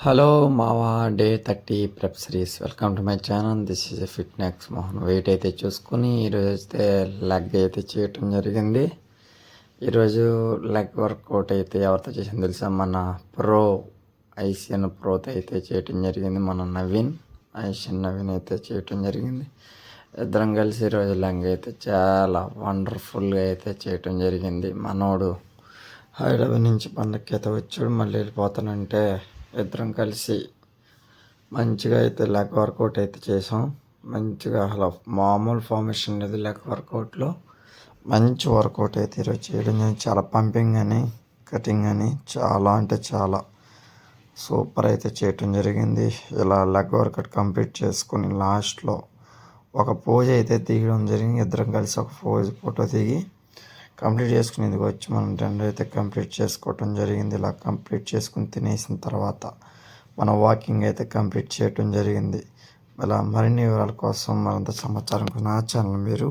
Hello మావా day 30 prep series welcome to my channel. This is Fitnex Mohan. Weight అయితే చూసుకొని ఈరోజు అయితే లెగ్ అయితే చేయటం జరిగింది. ఈరోజు లెగ్ వర్కౌట్ అయితే ఎవరితో చేసింది తెలుసా? మన ఐషియన్ ప్రోతో అయితే చేయటం జరిగింది. మన ఐషియన్ నవీన్ అయితే చేయటం జరిగింది. ఇద్దరం కలిసి ఈరోజు లెగ్ అయితే చాలా వండర్ఫుల్గా అయితే చేయటం జరిగింది. మనోడు హైదరాబాద్ నుంచి పండగకి అయితే వచ్చాడు, మళ్ళీ వెళ్ళిపోతానంటే ఇద్దరం కలిసి మంచిగా అయితే లెగ్ వర్కౌట్ అయితే చేసాం. మంచిగా అసలు మామూలు ఫార్మేషన్ లేదు లెగ్ వర్కౌట్లో. మంచి వర్కౌట్ అయితే ఈరోజు చేయడం జరిగింది. చాలా పంపింగ్ అని కటింగ్ అని చాలా అంటే చాలా సూపర్ అయితే చేయటం జరిగింది. ఇలా లెగ్ వర్కౌట్ కంప్లీట్ చేసుకుని లాస్ట్లో ఒక పోజ్ అయితే దిగడం జరిగింది. ఇద్దరం కలిసి ఒక ఫోటో దిగి కంప్లీట్ చేసుకుని ఇదిగో వచ్చి మనం రెండు అయితే కంప్లీట్ చేసుకోవటం జరిగింది. ఇలా కంప్లీట్ చేసుకుని తినేసిన తర్వాత మన వాకింగ్ అయితే కంప్లీట్ చేయటం జరిగింది. ఇలా మరిన్ని వివరాల కోసం మరింత సమాచారం కోసం నా ఛానల్ మీరు